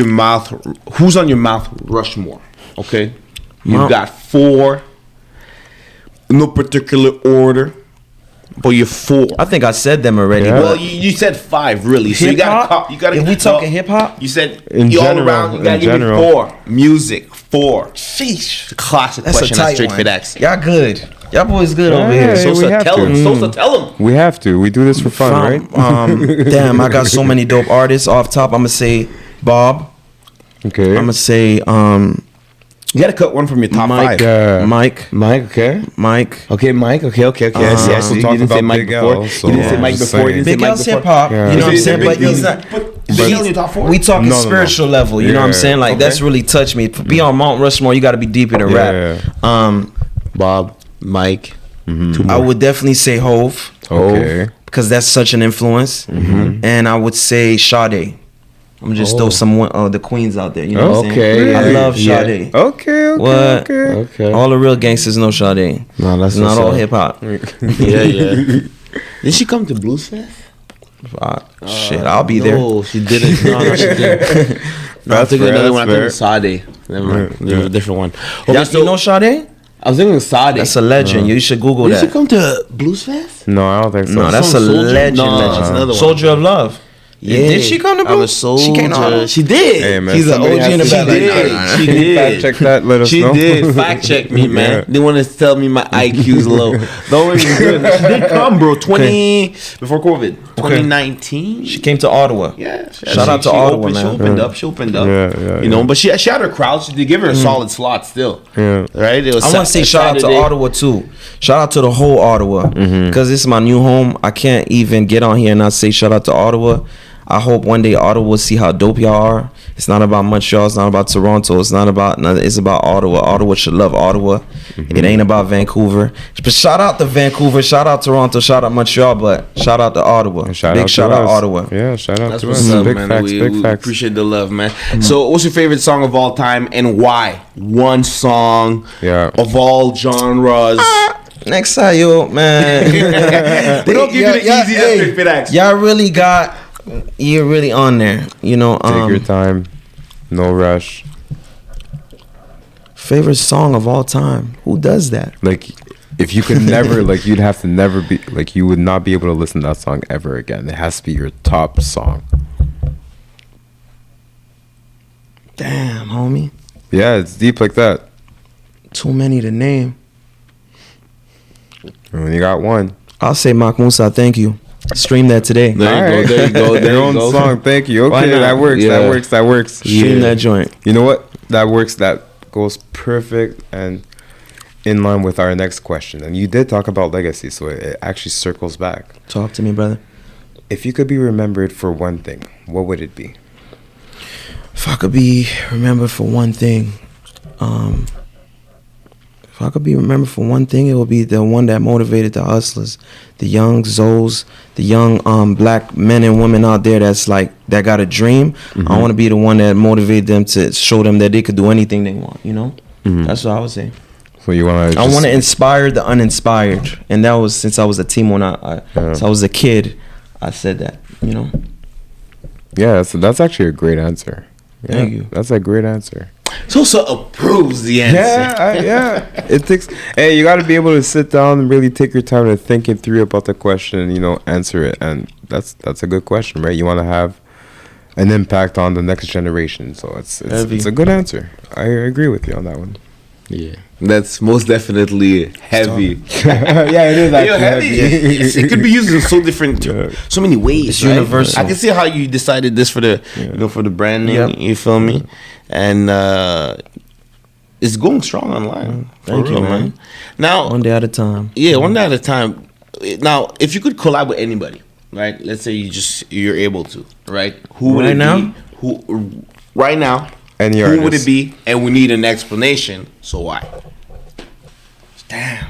on your mouth Rushmore? Okay. You've got 4. No particular order. But you're 4. I think I said them already. Yeah. Well, you said 5 really. So Hip-hop? you got to. If we talking hip hop, you said In you all general, around. You got to in give me general. 4. Music 4. sheesh. It's a classic That's question. a tight That's straight one. fit X. Y'all good. Y'all boys good over here. Yeah, Sosa, we have tell to. him. Sosa, tell him. We have to. We do this for fun, right? Damn, I got so many dope artists. Off top, I'm gonna say Bob. Okay. I'm gonna say You got to cut one from your top Mike. 5. Mike. Okay. Mike. Okay, Mike. Okay. I see. also You talked didn't say about Mike Big before. L, so You didn't say I'm Mike just before. You didn't say Big Mike L's before. hip hop. Yeah. You know what I'm You saying? said But Big he's L. not. Put Big L in your top 4. We talking No. spiritual level. You know what I'm Yeah. saying? Like that's really touched me. To be on Mount Rushmore, you got to be deeper than rap. Bob, Mike. 2 more. I would definitely say Hove. Okay. Because that's such an influence. And I would say Sade. I'm just throw some the queens out there. You know what I'm saying? Okay, I yeah. love Sade. Okay. What? Okay. All the real gangsters know Sade. No, that's It's not what's all up. hip hop. Yeah. Did she come to Blues Fest? Shit, I'll be there. No, she didn't. No, she didn't. No, I'm thinking fair, another one. I that's think it was Sade. Never mind. There's a different one. Okay, Y'all, so you know Sade? I was thinking Sade. That's a legend. You should Google Did she that. come to Blues Fest? No, I don't think so. No, that's a Song Soldier? legend. No, legend. it's another one. Soldier of Love. Yeah. Did she come to I'm a Blues? soldier. She came to all those? She did. Hey, man, She's an somebody OG in the has She to- back. did. She Can you fact did. check that? Let us She know. did. Fact check me, man. Yeah. They want to tell me my IQ's low. Don't even good. She did come, bro. Before COVID. 2019. She came to Ottawa. Yeah. Shout out to Ottawa, She man. opened up. She opened up. Yeah, You know, but she had her crowd. She did give her a solid slot still. Yeah. Right? It was I want to say shout out to Saturday. Ottawa too. Shout out to the whole Ottawa because this is my new home. I can't even get on here and not say shout out to Ottawa. I hope one day Ottawa will see how dope y'all are. It's not about Montreal. It's not about Toronto. It's not about nothing. It's about Ottawa. Ottawa should love Ottawa. It ain't about Vancouver. But shout out to Vancouver. Shout out Toronto. Shout out Montreal. But shout out to Ottawa. And Big shout out Ottawa. Yeah, shout out That's to what's us. up, Big man. facts, We big facts. appreciate the love, man. So, what's your favorite song of all time and why? One song of all genres. Next time, yo, man. We don't give you the easy straight fit acts. Y'all really got. You're really on there. You know. Take your time. No rush. Favorite song of all time. Who does that? Like, if you could never, like, you'd have to never be, like, you would not be able to listen to that song ever again. It has to be your top song. Damn, homie. Yeah, it's deep like that. Too many to name. And when you got one. I'll say MacMuwsa, thank you. Stream that today. There you go. There Your you own go. song, thank you. Why Okay, not? that works, Yeah. that works. Stream that joint. You know what? That works. That goes perfect and in line with our next question. And you did talk about legacy, so it actually circles back. Talk to me, brother. If you could be remembered for one thing, what would it be? If I could be remembered for one thing, if I could be remembered for one thing, it would be the one that motivated the hustlers, the young Zoes, the young black men and women out there that's like that got a dream. I want to be the one that motivated them to show them that they could do anything they want. You know, that's what I would say. So you want to? I want to inspire the uninspired, and that was since I was a teen when since I was a kid. I said that. You know. Yeah, that's actually a great answer. Yeah, Thank you. That's a great answer. Sosa approves the answer. Yeah. It takes. Hey, you got to be able to sit down and really take your time to thinking through about the question and answer it. And that's a good question, right? You want to have an impact on the next generation, so it's a good answer. I agree with you on that one. Yeah, that's most definitely heavy. Yeah, it is actually heavy. It could be used in so different, so many ways. It's universal. I can see how you decided this for the, for the brand name. Yep. You feel me? And it's going strong online. Thank you, man. Now, one day at a time. Yeah, one day at a time. Now, if you could collab with anybody, right? Let's say you're able to, right? Who would it be? Who right now? Any who artist. Would it be? And we need an explanation. So why? Damn.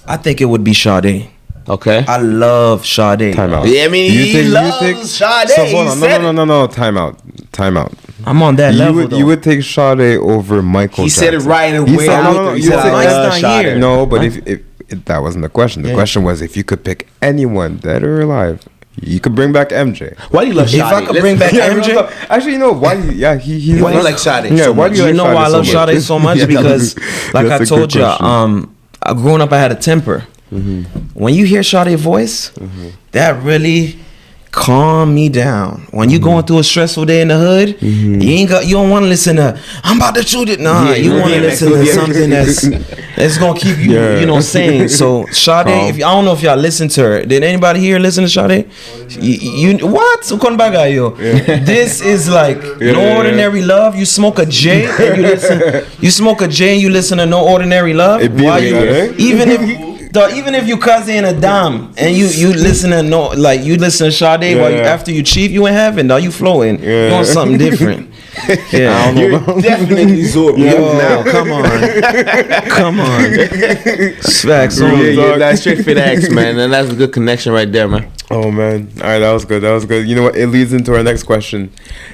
I think it would be Sade. Okay. I love Sade. Time out. Yeah, I mean, he loves Sade. So hold on. No. Time out. I'm on that level, though. You would take Sade over Michael He Jackson. said it right away. He said, no. He said, Mike's not here. No, but if that wasn't the question. The question was if you could pick anyone, dead or alive, you could bring back MJ. Why do you love Sade? If I could bring back MJ, actually, you know why? Why do you like Sade? Yeah, why do you like know why I love Sade so much? Because, like I told you, growing up, I had a temper. Mm-hmm. When you hear Sade's voice, that really calm me down. When you going through a stressful day in the hood, you don't want to listen to I'm about to shoot it. Nah, you want to listen to something that's gonna keep you sane. So Sade, I don't know if y'all listen to her. Did anybody here listen to Sade? You what? This is like No Ordinary Love. You smoke a J and you listen. You smoke a J and you listen to No Ordinary Love. Even if you cousin a dime and you listen to you listen to Sade while after you cheat, you in heaven, dog. You floating, you on something different. Yeah, I don't know. You're definitely Zorb. Now, come on. Facts. That's straight fit X, man, and that's a good connection right there, man. Oh man, all right, that was good. You know what? It leads into our next question.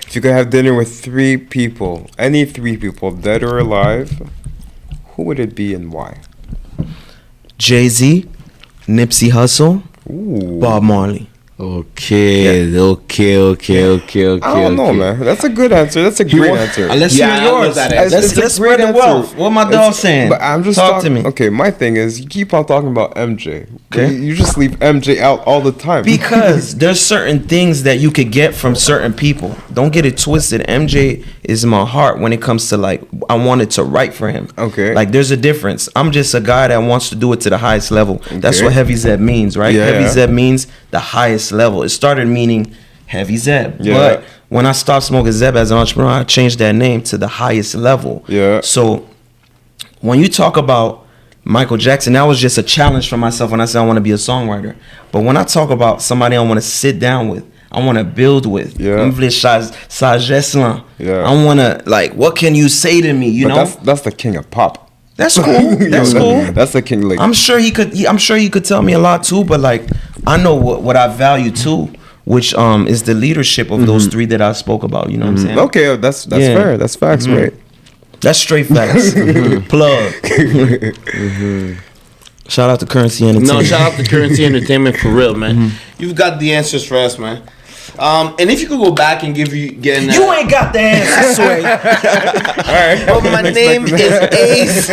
If you could have dinner with 3 people, any 3 people, dead or alive, who would it be and why? Jay-Z, Nipsey Hussle, Bob Marley. Okay. I don't know, man. That's a good answer. That's a great answer. Let's hear yours. Let's spread the wealth. What my dog saying? But I'm just talk to me. Okay, my thing is you keep on talking about MJ. Okay, you just leave MJ out all the time. Because there's certain things that you could get from certain people. Don't get it twisted. MJ is my heart when it comes to I wanted to write for him. Okay. There's a difference. I'm just a guy that wants to do it to the highest level. Okay. That's what Heavy Zeb means, right? Yeah, Heavy Zeb means the highest level. It started meaning Heavy Zeb. Yeah. But when I stopped smoking Zeb as an entrepreneur, I changed that name to the highest level. Yeah. So when you talk about Michael Jackson, that was just a challenge for myself when I said I want to be a songwriter. But when I talk about somebody I want to sit down with, I want to build with. Yeah. I want to, what can you say to me, you know? That's the king of pop. That's cool. That's cool. That's the king. I'm sure he could tell me a lot too, but I know what I value too, which is the leadership of those 3 that I spoke about. You know what I'm saying? Okay, that's fair. That's facts, right? That's straight facts. Plug. Shout out to Currency Entertainment. No, shout out to Currency Entertainment for real, man. You've got the answers for us, man. And if you could go back and you ain't got the answer, Sway. Alright. But my name is Ace.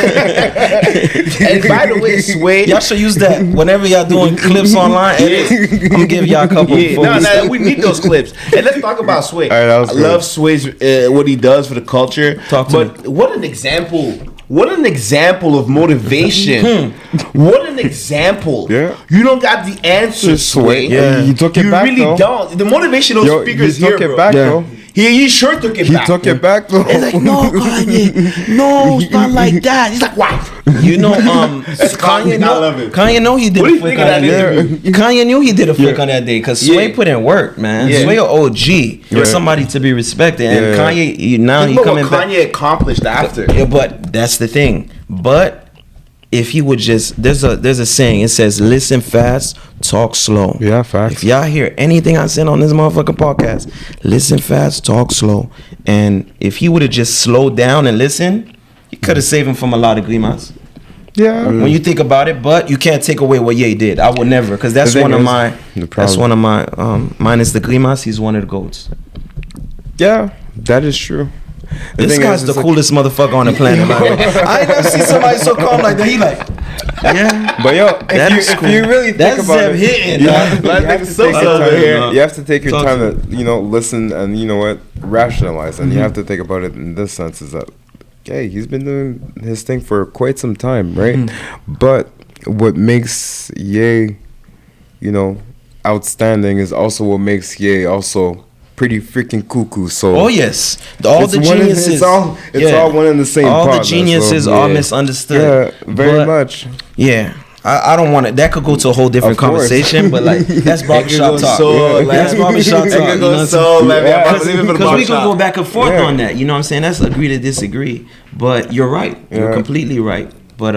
And by the way, Sway, y'all should use that whenever y'all doing clips online. I'm gonna give y'all a couple. No, we need those clips. And let's talk about Sway. I love Sway's what he does for the culture. What an example. What an example of motivation. What an example. Yeah. You don't got the answers, Sway. Yeah. He took it back, You really don't. The motivational speakers he took here, it back, bro. though. He sure took it back. He took it back, though. It's like, no, Kanye. No, it's not like that. He's like, why? You know, Kanye know he did a flick on that day. Kanye knew he did a flick on that day because Sway put in work, man. Sway an OG. Somebody to be respected. And Kanye, he coming back. Kanye accomplished after. Yeah, but that's the thing. But if he would just, there's a saying, it says, listen fast, talk slow. Yeah, facts. If y'all hear anything I said on this motherfucking podcast, listen fast, talk slow. And if he would have just slowed down and listened, he could have saved him from a lot of grimas. Yeah. When you think about it, but you can't take away what Ye did. I would never, because that's one of my, minus the grimas, he's one of the GOATs. Yeah, that is true. This guy's the coolest motherfucker on the planet. I ain't never seen somebody so calm like that. He yeah. But if you really think about it, hitting. You have to take your time to listen and rationalize, and you have to think about it in this sense is that hey, he's been doing his thing for quite some time, right? But what makes Ye, outstanding is also what makes Ye also pretty freaking cuckoo. So all the geniuses, it's all one and the same. All the geniuses are misunderstood. Yeah, very much. Yeah. I don't want it. That could go to a whole different conversation, but like that's barbershop talk. That's barbershop talk. Because we could go back and forth on that. You know what I'm saying? That's agree to disagree. But you're right. You're completely right. But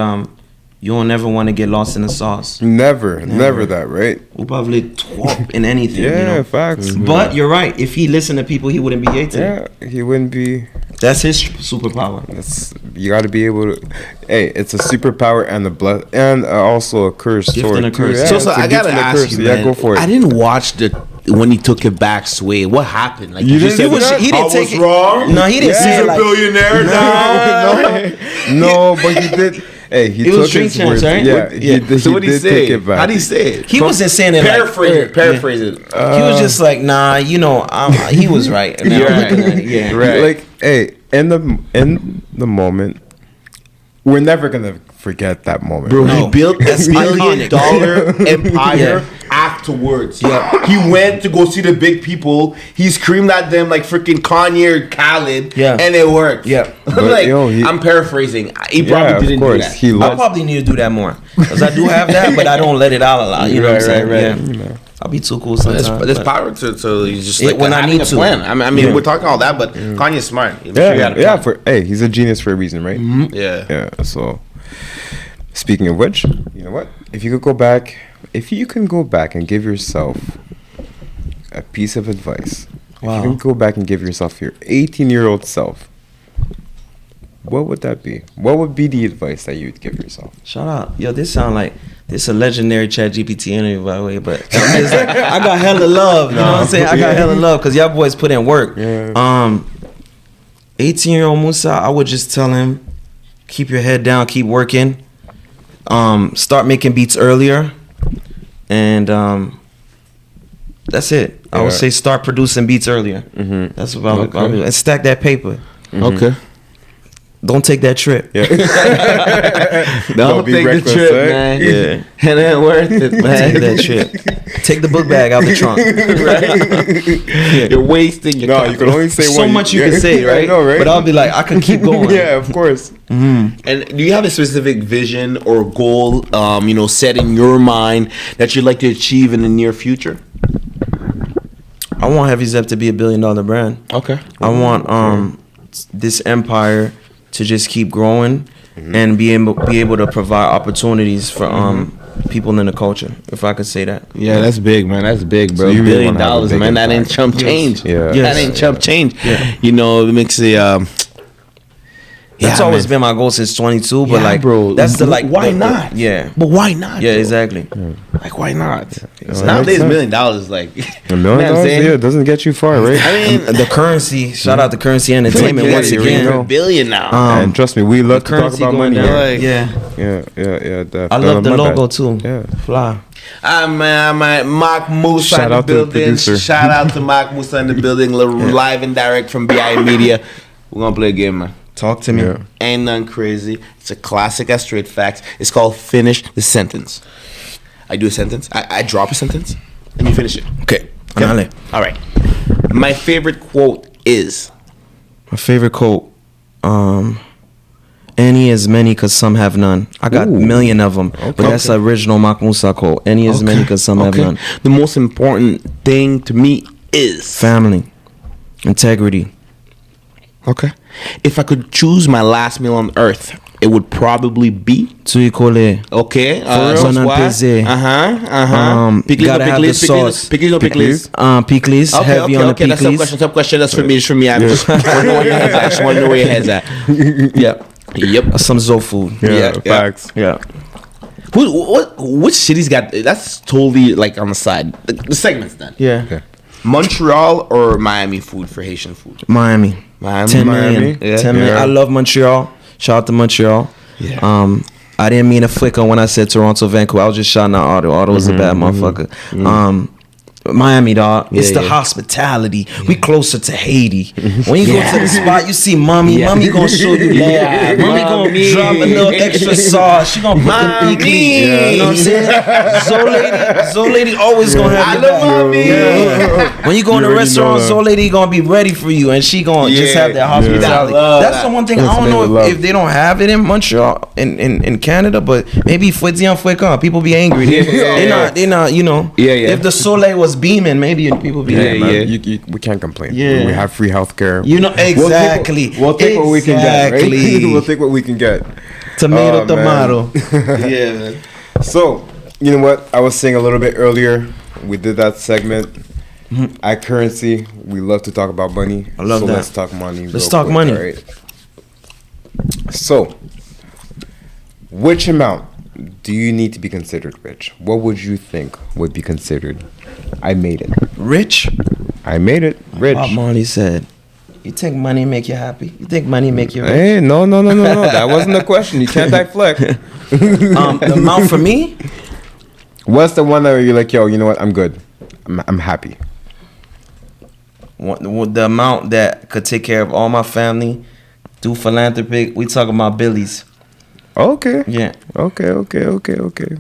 you don't never want to get lost in the sauce. Never that, right? We'll probably talk in anything. Yeah, facts. But you're right. If he listened to people, he wouldn't be 18. Yeah, he wouldn't be. That's his superpower. You got to be able to. Hey, it's a superpower and and also a curse. Gift and a curse. Yeah, so I gotta ask you, man. Yeah, go for it. I didn't watch when he took it back, Sway. What happened? Like he didn't take it wrong. No, he didn't say he's it like a billionaire now. No, but he did. Hey, he took his words, right? Yeah. So what did he say? How did he say it? He wasn't saying it. Paraphrase it. He was just like, nah, he was right. Yeah. Right. Like, hey, in the moment, we're never gonna forget that moment. Bro, he built a $1 billion empire afterwards. Yeah. He went to go see the big people. He screamed at them like freaking Kanye or Khaled. Yeah. And it worked. Yeah. Like, I'm paraphrasing. He probably didn't do that. I probably need to do that more. Because I do have that, but I don't let it out a lot. You know what I'm saying? Right. Yeah. I'll be too cool sometimes. There's power to just like when I need a plan. I mean, we're talking all that, but Kanye's smart. He's a genius for a reason, right? Mm-hmm. Yeah. So, speaking of which, you know what? If you can go back and give yourself a piece of advice, if you can go back and give yourself your 18-year-old self, what would that be? What would be the advice that you would give yourself? Shout out. Yo, this sound like this a legendary ChatGPT interview, by the way, but I got hella love. You know what I'm saying? I got hella love because y'all boys put in work. 18-year-old Musa, I would just tell him, keep your head down, keep working. Start making beats earlier. And that's it. I would say start producing beats earlier. That's what I would do. And stack that paper. Okay. Don't take that trip. Yeah. Don't take the trip, man. Yeah. It ain't worth it, man. Take that trip. Take the book bag out the trunk. Right? Yeah. You're wasting your time. You can only say so much you can say, right? I know, right? But I'll be like, I can keep going. Yeah, of course. And do you have a specific vision or goal, set in your mind that you'd like to achieve in the near future? I want Heavy Zep to be $1 billion brand. Okay. I want this empire to just keep growing and be able to provide opportunities for people in the culture, if I could say that. Yeah, that's big, man. That's big, bro. So $1 billion, man. That ain't chump change. Yeah. That ain't chump change. Yeah. It makes the that's always been my goal since 22, but like, bro, that's why not? Yeah. But why not? Yeah, exactly. Like, why not? Nowadays, $1 million, like, $1 million, it doesn't get you far, right? I mean, the currency. Shout out to Currency Entertainment once again. $1 billion now. And trust me, we love to talk about money. Yeah. I love the logo too. Yeah, fly. I'm MacMuwsa Shout out to the producer. Shout out to MacMuwsa in the building, live and direct from BI Media. We're gonna play a game, man. Talk to me. Yeah. Ain't nothing crazy. It's a classic as straight facts. It's called Finish the Sentence. I do a sentence. I drop a sentence, and you finish it. Okay. All right. My favorite quote is. My favorite quote. Any is many because some have none. I got a million of them, but that's the original MacMuwsa quote. Any is many because some have none. The most important thing to me is family, integrity. Okay. If I could choose my last meal on earth, it would probably be Tuikole. Okay. Gotta have the sauce. Pickles. Pickles. Heavy on the pickles. That's some question. That's for me. It's for me. I just want to know where your head's at. I just want to know where your head's at. Yep. Some Zo food. Yeah. Facts. Yeah. Which city's got? That's totally like on the side. The segments then. Yeah. Okay. Montreal or Miami food for Haitian food? Miami. 10 million. Yeah. 10 million. I love Montreal. Shout out to Montreal. Yeah. I didn't mean to flick on when I said Toronto, Vancouver. I was just shouting out Otto. Otto was a bad motherfucker. Miami, dog. It's the hospitality. We closer to Haiti. When you go to the spot, you see mommy. Mommy gonna show you love. Mommy gonna drop a little extra sauce. She gonna put the peak. You know what I'm saying? Zo lady always gonna have your back. Mommy. Yeah. When you go in the restaurant, Zo lady gonna be ready for you, and she gonna just have that hospitality. That's the one thing. I don't know if they don't have it in Montreal, in Canada, but maybe fue dien fue quand. People be angry. They not. You know. If the Soleil was beaming, maybe people be like, man. We can't complain. Yeah. We have free healthcare. You know, exactly. We'll take what we can get, right? We'll take what we can get. Tomato. Yeah, man. So, you know what? I was saying a little bit earlier, we did that segment. At Currency, we love to talk about money. I love that. So let's talk money. Let's talk money. Right? So, which amount do you need to be considered rich? What would you think would be considered? I made it. Rich? I made it. Rich. Bob Marley said, you think money make you happy? You think money make you rich? Hey, no. That wasn't the question. You can't deflect. The amount for me? What's the one that you're like, yo, you know what? I'm good. I'm happy. The amount that could take care of all my family, do philanthropic. We talking about billies. Okay. Yeah. Okay.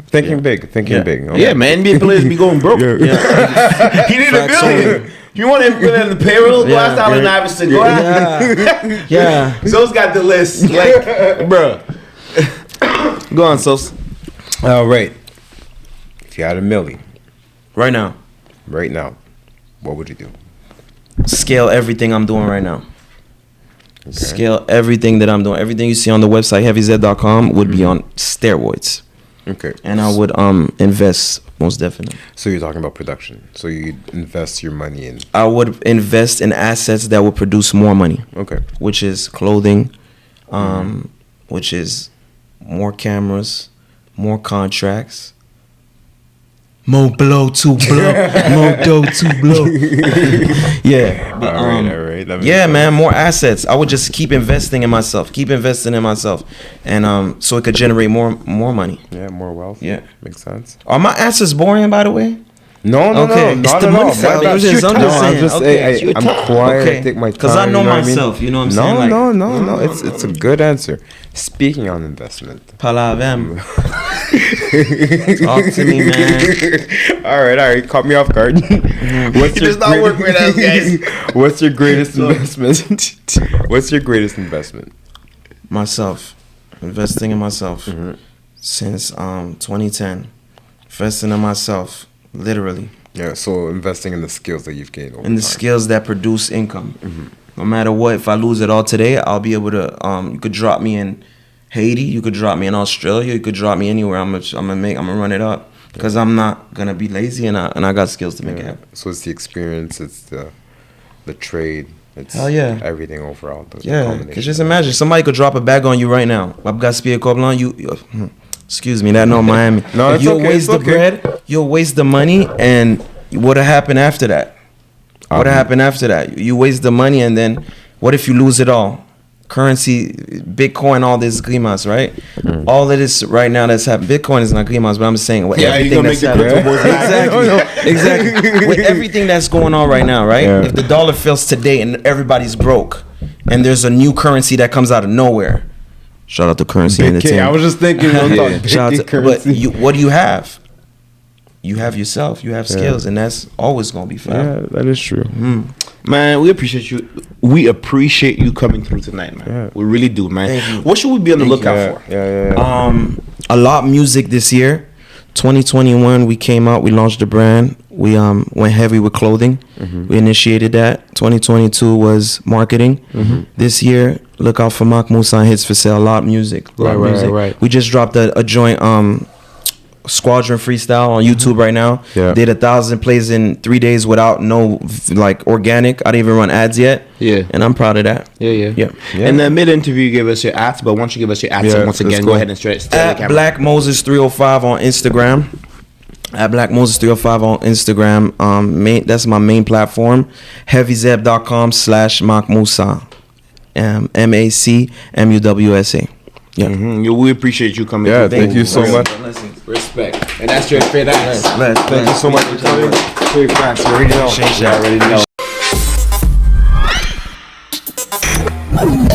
Thinking big. Okay. Yeah, man. NBA players be going broke. Yeah. He need a billion. You want him to put in the payroll? Go ask Allen Iverson. Go ask. Yeah. So's got the list. Like, bro. Go on, Sos. All right. If you had $1 million. Right now, what would you do? Scale everything I'm doing right now. Okay. Scale everything that I'm doing. Everything you see on the website, heavyz.com, would be on steroids. Okay. And I would invest, most definitely. So you're talking about production. So you invest your money in... I would invest in assets that would produce more money. Okay. Which is clothing, which is more cameras, more contracts. More blow to blow, more dough to blow. Yeah, but, all right. Yeah, man, more assets. I would just keep investing in myself, and so it could generate more money. Yeah, more wealth. Yeah, makes sense. Are my answers boring, by the way? No, okay. Not the at money all. side. I'm quiet. I take my time. Because I know myself. You know what I'm saying? No. It's a good answer. Speaking on investment. Palavem. Talk to me, man. All right. Caught me off guard. It does not work with us, guys. What's your greatest investment? What's your greatest investment? Myself. Investing in myself. Since 2010. Investing in myself. Literally. Yeah, so investing in the skills that you've gained over in the time. skills that produce income. No matter what, if I lose it all today, I'll be able to, you could drop me in Haiti, you could drop me in Australia, you could drop me anywhere. I'm gonna run it up. Because I'm not gonna be lazy, and I got skills to make it happen. So it's the experience, it's the trade, it's everything overall. Because just imagine, somebody could drop a bag on you right now. I've got spear couple on you. Excuse me, that no Miami. No, you'll waste the bread, you'll waste the money, and what'll happen after that? What'll happen after that? You waste the money, and then what if you lose it all? Currency, Bitcoin, all this grimas, right? All of this right now that's happening. Bitcoin is not grimas, but I'm saying everything that's happening. Exactly. With everything that's going on right now, right? If the dollar fails today and everybody's broke, and there's a new currency that comes out of nowhere. Shout out to Currency Entertainment. I was just thinking. Shout out to, but what do you have? You have yourself. You have skills, and that's always gonna be fun. Yeah, that is true. Man, we appreciate you. We appreciate you coming through tonight, man. Yeah. We really do, man. What should we be on the lookout for? A lot of music this year. 2021, we came out. We launched the brand. We went heavy with clothing. We initiated that. 2022 was marketing. This year, look out for MacMuwsa and Hits for Sale. A lot of music. Right. We just dropped a joint Squadron freestyle on YouTube right now. Did 1,000 plays in 3 days without no organic. I didn't even run ads yet. And I'm proud of that. Yeah. In the mid interview, you gave us your ads, but once you give us your ads, once again, go ahead and stay at the Black Moses 305 on Instagram. At Black Moses 305 on Instagram. That's my main platform. HeavyZeb.com/MacMuwsa. MacMuwsa. Yeah. We appreciate you coming. Yeah, thank you so much. Respect. And that's your fair ass. Thank you so much for coming. Straight facts. You already know. I already know.